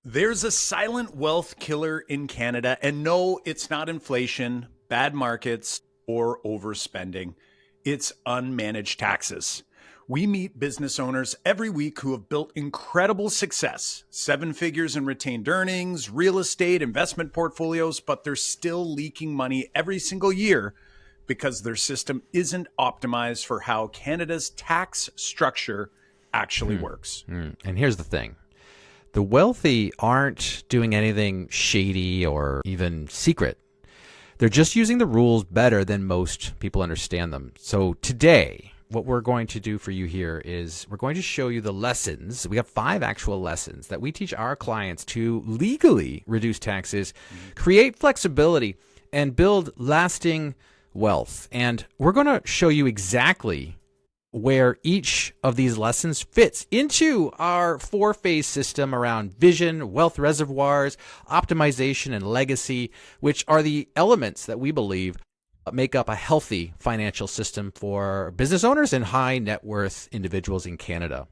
There's a silent wealth killer in Canada, and no, it's not inflation, bad markets, or overspending. It's unmanaged taxes. We meet business owners every week who have built incredible success, seven figures in retained earnings, real estate, investment portfolios, but they're still leaking money every single year because their system isn't optimized for how Canada's tax structure actually works. And here's the thing. The wealthy aren't doing anything shady or even secret. They're just using the rules better than most people understand them. So today, what we're going to do for you here is we're going to show you the lessons. We have 5 actual lessons that we teach our clients to legally reduce taxes, create flexibility, and build lasting wealth. And we're going to show you exactly where each of these lessons fits into our 4-phase system around vision, wealth reservoirs, optimization, and legacy, which are the elements that we believe make up a healthy financial system for business owners and high net worth individuals in Canada.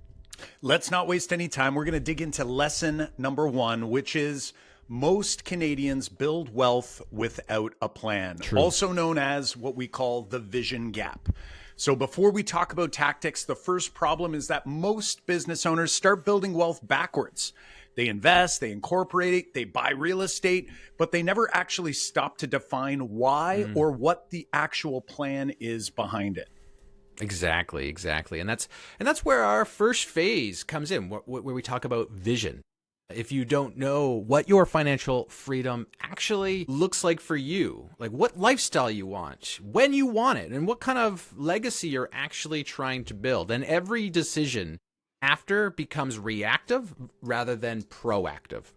Let's not waste any time. We're going to dig into lesson number 1, which is most Canadians build wealth without a plan, also known as what we call the vision gap. So before we talk about tactics, the first problem is that most business owners start building wealth backwards. They invest, they incorporate, they buy real estate, but they never actually stop to define why or what the actual plan is behind it. Exactly. And that's where our first phase comes in, where we talk about vision. If you don't know what your financial freedom actually looks like for you, like what lifestyle you want, when you want it, and what kind of legacy you're actually trying to build, then every decision after becomes reactive rather than proactive.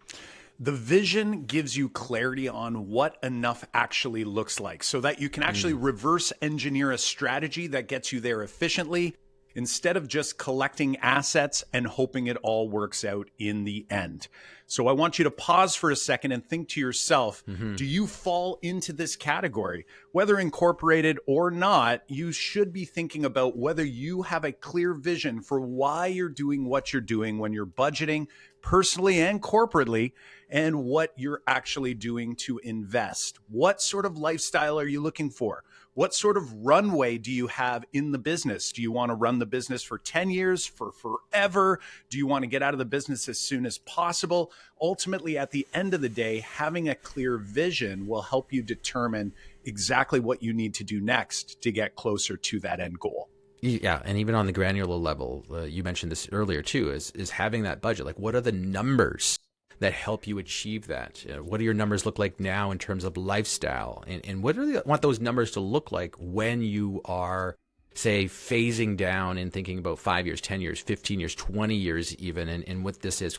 The vision gives you clarity on what enough actually looks like so that you can actually reverse engineer a strategy that gets you there efficiently, instead of just collecting assets and hoping it all works out in the end. So I want you to pause for a second and think to yourself, do you fall into this category? Whether incorporated or not, you should be thinking about whether you have a clear vision for why you're doing what you're doing when you're budgeting personally and corporately, and what you're actually doing to invest. What sort of lifestyle are you looking for? What sort of runway do you have in the business? Do you want to run the business for 10 years, for forever? Do you want to get out of the business as soon as possible? Ultimately, at the end of the day, having a clear vision will help you determine exactly what you need to do next to get closer to that end goal. Yeah, and even on the granular level, you mentioned this earlier too, is having that budget. Like, what are the numbers that help you achieve that? What do your numbers look like now in terms of lifestyle? And what do you want those numbers to look like when you are, say, phasing down and thinking about 5 years, 10 years, 15 years, 20 years even, and what this is?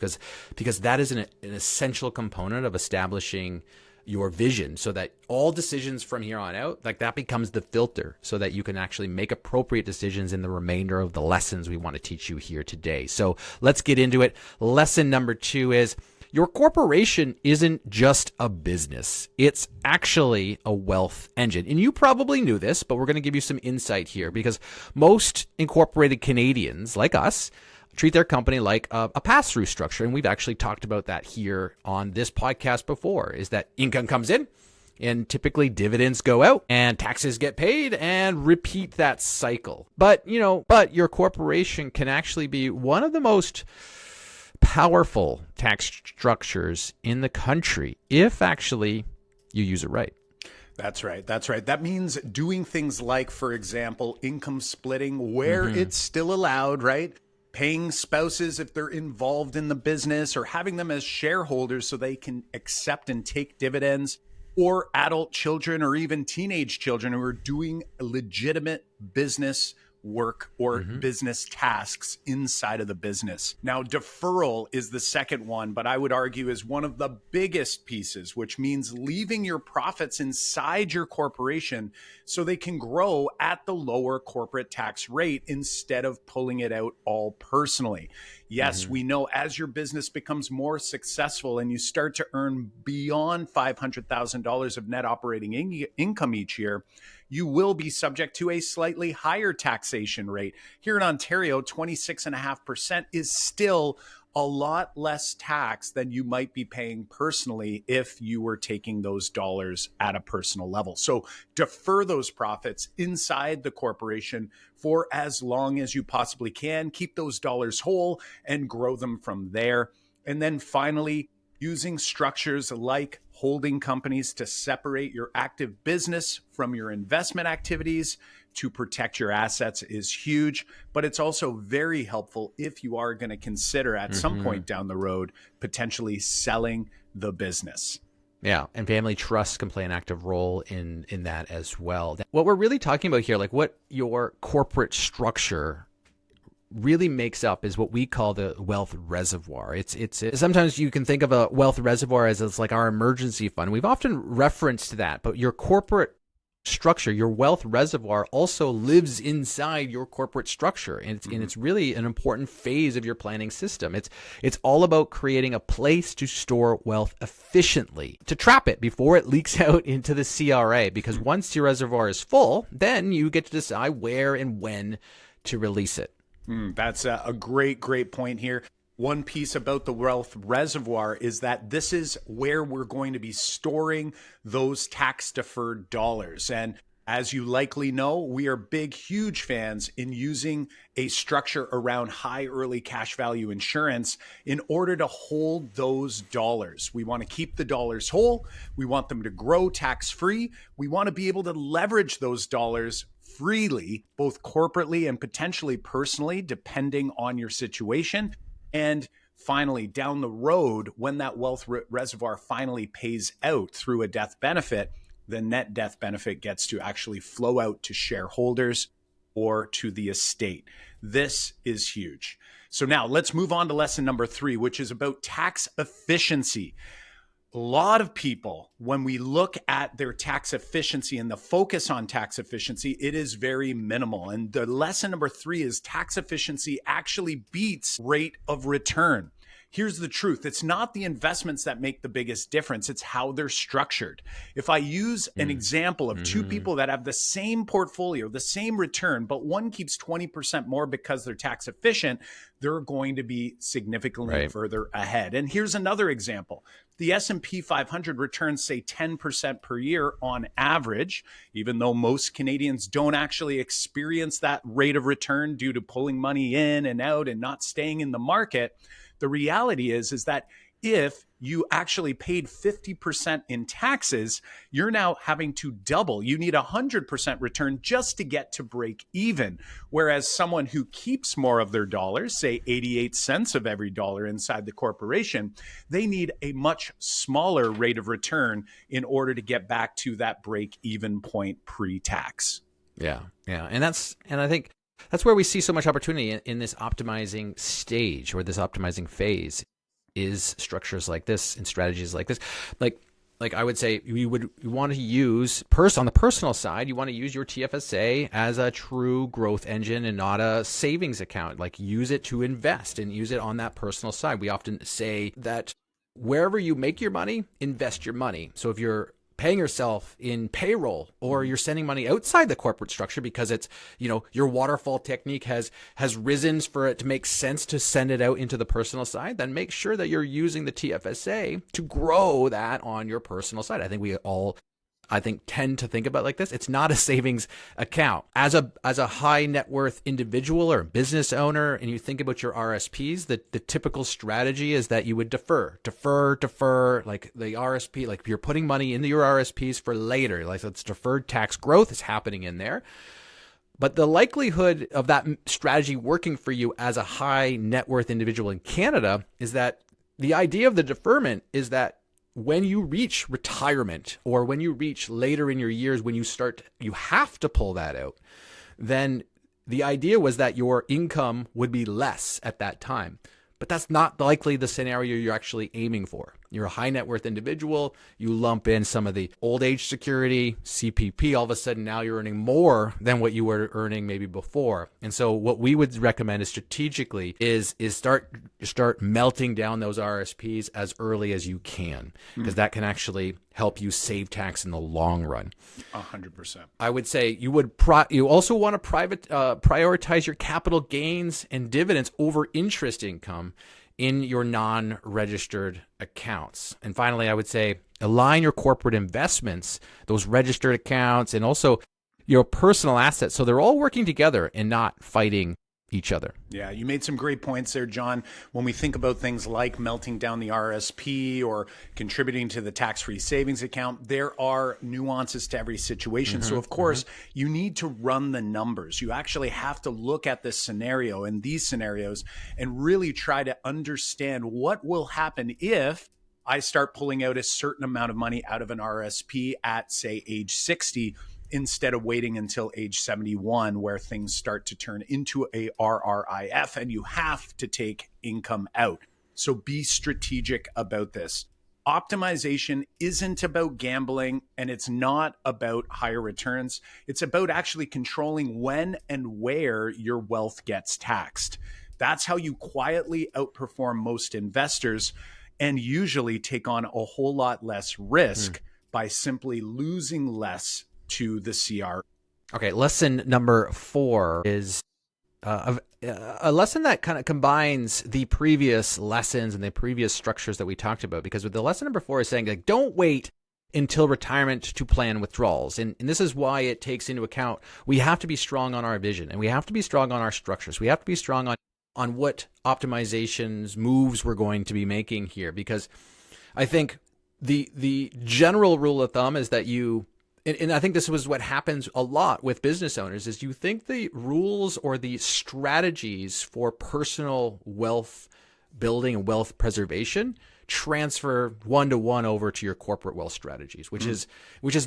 Because that is an essential component of establishing your vision, so that all decisions from here on out, like that becomes the filter so that you can actually make appropriate decisions in the remainder of the lessons we want to teach you here today. So let's get into it. Lesson number 2 is your corporation isn't just a business. It's actually a wealth engine. And you probably knew this, but we're going to give you some insight here, because most incorporated Canadians like us treat their company like a pass-through structure. And we've actually talked about that here on this podcast before, is that income comes in and typically dividends go out and taxes get paid, and repeat that cycle. But your corporation can actually be one of the most powerful tax structures in the country if actually you use it right. That's right. That means doing things like, for example, income splitting where it's still allowed, right? Paying spouses if they're involved in the business, or having them as shareholders so they can accept and take dividends, or adult children or even teenage children who are doing legitimate business work or business tasks inside of the business. Now, deferral is the second one, but I would argue is one of the biggest pieces, which means leaving your profits inside your corporation so they can grow at the lower corporate tax rate instead of pulling it out all personally. Yes, we know as your business becomes more successful and you start to earn beyond $500,000 of net operating income each year, you will be subject to a slightly higher taxation rate. Here in Ontario, 26.5% is still a lot less tax than you might be paying personally if you were taking those dollars at a personal level. So defer those profits inside the corporation for as long as you possibly can. Keep those dollars whole and grow them from there. And then finally, using structures like holding companies to separate your active business from your investment activities to protect your assets is huge, but it's also very helpful if you are going to consider at some point down the road potentially selling the business. Yeah, and family trust can play an active role in that as well. What we're really talking about here, like what your corporate structure really makes up, is what we call the wealth reservoir. It's sometimes you can think of a wealth reservoir as it's like our emergency fund. We've often referenced that, but your corporate structure, your wealth reservoir, also lives inside your corporate structure, and it's really an important phase of your planning system. It's all about creating a place to store wealth efficiently, to trap it before it leaks out into the CRA, because once your reservoir is full, then you get to decide where and when to release it. That's a great point here. One piece about the wealth reservoir is that this is where we're going to be storing those tax deferred dollars. And as you likely know, we are huge fans in using a structure around high early cash value insurance in order to hold those dollars. We want to keep the dollars whole. We want them to grow tax free. We want to be able to leverage those dollars freely, both corporately and potentially personally, depending on your situation. And finally, down the road, when that wealth reservoir finally pays out through a death benefit, the net death benefit gets to actually flow out to shareholders or to the estate. This is huge. So now let's move on to lesson number 3, which is about tax efficiency. A lot of people, when we look at their tax efficiency and the focus on tax efficiency, it is very minimal. And the lesson number 3 is tax efficiency actually beats rate of return. Here's the truth. It's not the investments that make the biggest difference. It's how they're structured. If I use an example of two people that have the same portfolio, the same return, but one keeps 20% more because they're tax efficient, they're going to be significantly further ahead. And here's another example. The S&P 500 returns, say, 10% per year on average, even though most Canadians don't actually experience that rate of return due to pulling money in and out and not staying in the market. The reality is that if you actually paid 50% in taxes, you're now having to double. You need 100% return just to get to break even. Whereas someone who keeps more of their dollars, say 88 cents of every dollar inside the corporation, they need a much smaller rate of return in order to get back to that break even point pre-tax. Yeah. And I think that's where we see so much opportunity in this optimizing stage, or this optimizing phase, is structures like this and strategies like this. Like I would say, you want to use on the personal side, you want to use your TFSA as a true growth engine and not a savings account. Like, use it to invest and use it on that personal side. We often say that wherever you make your money, invest your money. So if you're paying yourself in payroll, or you're sending money outside the corporate structure because it's, your waterfall technique has risen for it to make sense to send it out into the personal side, then make sure that you're using the TFSA to grow that on your personal side. I think we all tend to think about it like this. It's not a savings account. As a high net worth individual or business owner, and you think about your RSPs, the typical strategy is that you would defer, like the RSP, like you're putting money into your RSPs for later. Like, it's deferred tax growth is happening in there. But the likelihood of that strategy working for you as a high net worth individual in Canada is that the idea of the deferment is that when you reach retirement, or when you reach later in your years, when you have to pull that out, then the idea was that your income would be less at that time. But that's not likely the scenario you're actually aiming for. You're a high net worth individual. You lump in some of the old age security, CPP. All of a sudden, now you're earning more than what you were earning maybe before. And so what we would recommend is strategically is start melting down those RSPs as early as you can, because that can actually help you save tax in the long run. 100%. I would say you also want to prioritize your capital gains and dividends over interest income in your non-registered accounts. And finally, I would say align your corporate investments, those registered accounts, and also your personal assets, so they're all working together and not fighting each other. Yeah, you made some great points there, John. When we think about things like melting down the RSP or contributing to the tax-free savings account, there are nuances to every situation. So, of course, you need to run the numbers. You actually have to look at this scenario and these scenarios and really try to understand what will happen if I start pulling out a certain amount of money out of an RSP at, say, age 60, instead of waiting until age 71, where things start to turn into a RRIF and you have to take income out. So be strategic about this. Optimization isn't about gambling, and it's not about higher returns. It's about actually controlling when and where your wealth gets taxed. That's how you quietly outperform most investors and usually take on a whole lot less risk by simply losing less to the CR. Okay, lesson number 4 is a lesson that kind of combines the previous lessons and the previous structures that we talked about, because with the lesson number 4 is saying, like, don't wait until retirement to plan withdrawals. And this is why it takes into account we have to be strong on our vision, and we have to be strong on our structures. We have to be strong on what optimizations, moves we're going to be making here, because I think the general rule of thumb is that and I think this was what happens a lot with business owners, is you think the rules or the strategies for personal wealth building and wealth preservation transfer one-to-one over to your corporate wealth strategies, which is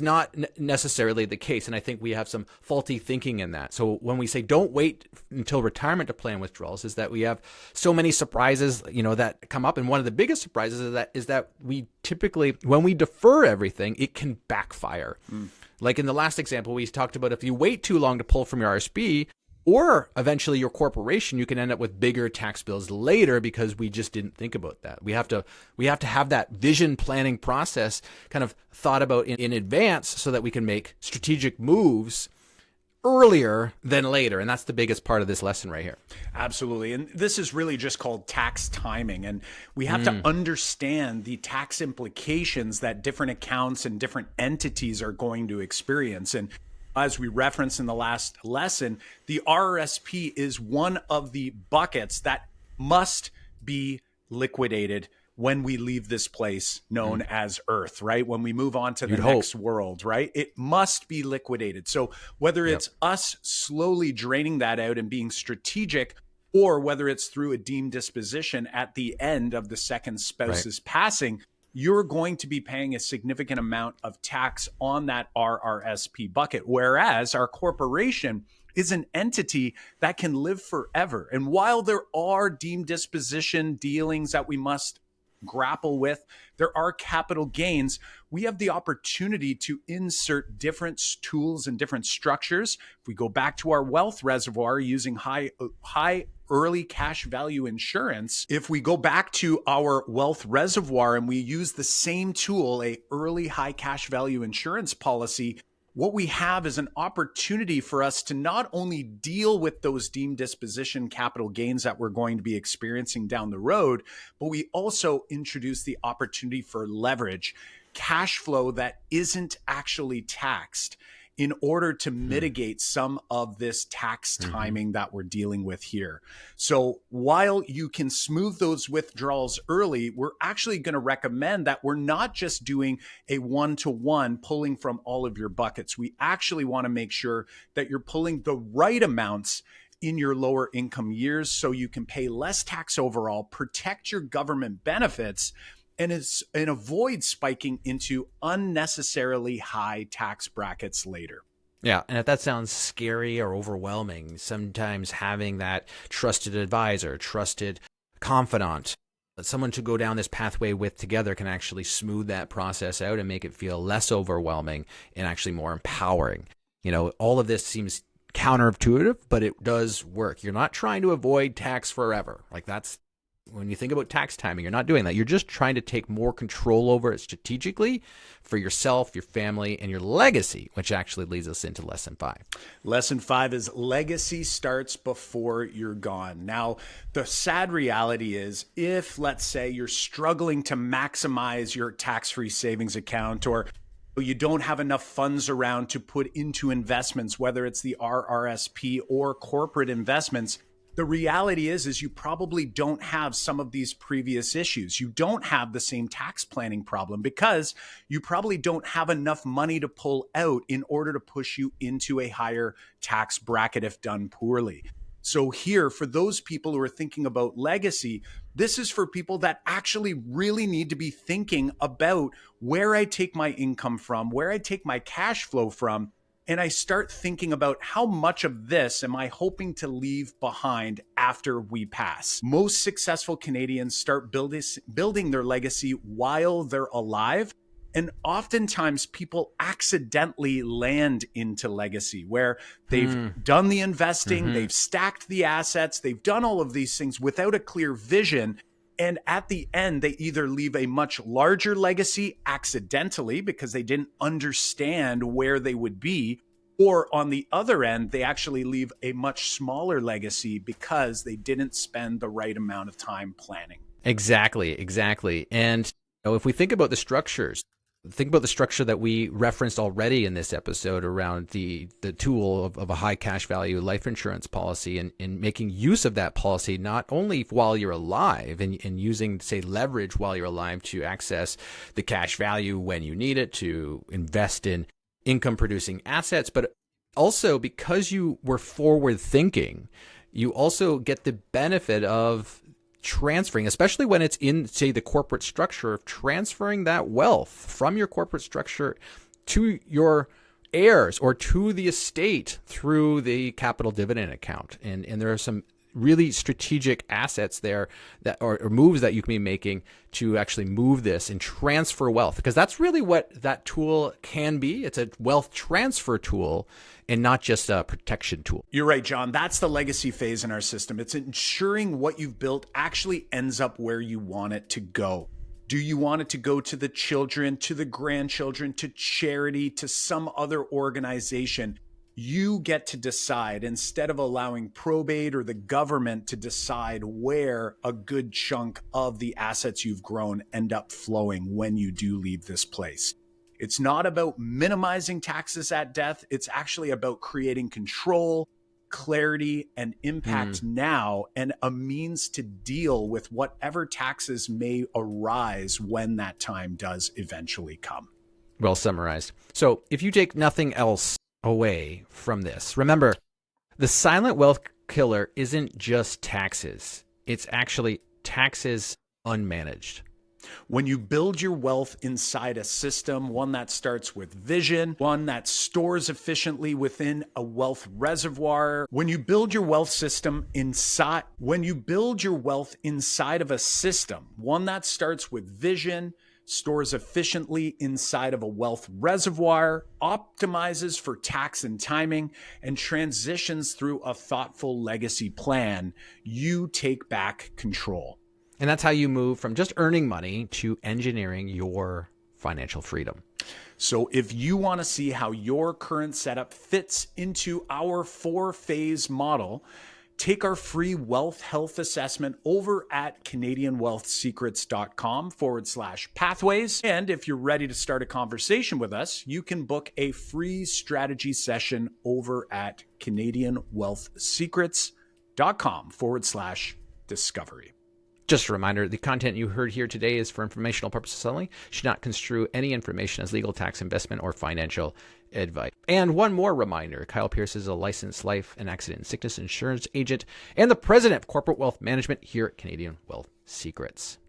not necessarily the case. And I think we have some faulty thinking in that. So when we say don't wait until retirement to plan withdrawals, is that we have so many surprises, that come up. And one of the biggest surprises is that we typically, when we defer everything, it can backfire. Like in the last example, we talked about if you wait too long to pull from your RSP, or eventually your corporation, you can end up with bigger tax bills later because we just didn't think about that. We have to have that vision planning process kind of thought about in advance so that we can make strategic moves earlier than later. And that's the biggest part of this lesson right here. Absolutely. And this is really just called tax timing. And we have to understand the tax implications that different accounts and different entities are going to experience. And as we referenced in the last lesson, the RRSP is one of the buckets that must be liquidated when we leave this place known as Earth, right? When we move on to the next world, right? It must be liquidated. So whether it's us slowly draining that out and being strategic, or whether it's through a deemed disposition at the end of the second spouse's passing, you're going to be paying a significant amount of tax on that RRSP bucket, whereas our corporation is an entity that can live forever. And while there are deemed disposition dealings that we must grapple with, there are capital gains. We have the opportunity to insert different tools and different structures. If we go back to our wealth reservoir using high early cash value insurance, if we go back to our wealth reservoir and we use the same tool, a early high cash value insurance policy, what we have is an opportunity for us to not only deal with those deemed disposition capital gains that we're going to be experiencing down the road, but we also introduce the opportunity for leverage, cash flow that isn't actually taxed, in order to mitigate some of this tax timing that we're dealing with here. So while you can smooth those withdrawals early, we're actually going to recommend that we're not just doing a one-to-one pulling from all of your buckets. We actually want to make sure that you're pulling the right amounts in your lower income years so you can pay less tax overall, protect your government benefits, and avoid spiking into unnecessarily high tax brackets later. Yeah, and if that sounds scary or overwhelming, sometimes having that trusted advisor, trusted confidant, someone to go down this pathway with together can actually smooth that process out and make it feel less overwhelming and actually more empowering. All of this seems counterintuitive, but it does work. You're not trying to avoid tax forever. Like that's when you think about tax timing, you're not doing that. You're just trying to take more control over it strategically for yourself, your family, and your legacy, which actually leads us into lesson 5. Lesson 5 is legacy starts before you're gone. Now, the sad reality is if, let's say, you're struggling to maximize your tax-free savings account, or you don't have enough funds around to put into investments, whether it's the RRSP or corporate investments, the reality is you probably don't have some of these previous issues. You don't have the same tax planning problem because you probably don't have enough money to pull out in order to push you into a higher tax bracket if done poorly. So here, for those people who are thinking about legacy, this is for people that actually really need to be thinking about where I take my income from, where I take my cash flow from, and I start thinking about how much of this am I hoping to leave behind after we pass. Most successful Canadians start building their legacy while they're alive. And oftentimes people accidentally land into legacy where they've done the investing, they've stacked the assets, they've done all of these things without a clear vision. And at the end, they either leave a much larger legacy accidentally because they didn't understand where they would be, or on the other end, they actually leave a much smaller legacy because they didn't spend the right amount of time planning. Exactly. And if we think about the structures, think about the structure that we referenced already in this episode around the tool of a high cash value life insurance policy, and making use of that policy not only while you're alive and using, say, leverage while you're alive to access the cash value when you need it to invest in income producing assets, but also because you were forward thinking, you also get the benefit of transferring, especially when it's in, say, the corporate structure, of transferring that wealth from your corporate structure to your heirs or to the estate through the capital dividend account. And there are some really strategic assets there that or moves that you can be making to actually move this and transfer wealth, because that's really what that tool can be. It's a wealth transfer tool and not just a protection tool. You're right, John. That's the legacy phase in our system. It's ensuring what you've built actually ends up where you want it to go. Do you want it to go to the children, to the grandchildren, to charity, to some other organization? You get to decide, instead of allowing probate or the government to decide where a good chunk of the assets you've grown end up flowing when you do leave this place. It's not about minimizing taxes at death. It's actually about creating control, clarity, and impact now, and a means to deal with whatever taxes may arise when that time does eventually come. Well summarized. So if you take nothing else away from this, remember, the silent wealth killer isn't just taxes. It's actually taxes unmanaged. When you build your wealth inside a system, one that starts with vision, one that stores efficiently within a wealth reservoir, when you build your wealth inside of a system, one that starts with vision, stores efficiently inside of a wealth reservoir, optimizes for tax and timing, and transitions through a thoughtful legacy plan, you take back control. And that's how you move from just earning money to engineering your financial freedom. So if you want to see how your current setup fits into our 4-phase model, take our free wealth health assessment over at CanadianWealthSecrets.com/pathways. And if you're ready to start a conversation with us, you can book a free strategy session over at CanadianWealthSecrets.com/discovery. Just a reminder, the content you heard here today is for informational purposes only. Should not construe any information as legal, tax, investment, or financial advice. And one more reminder, Kyle Pearce is a licensed life and accident and sickness insurance agent and the president of corporate wealth management here at Canadian Wealth Secrets.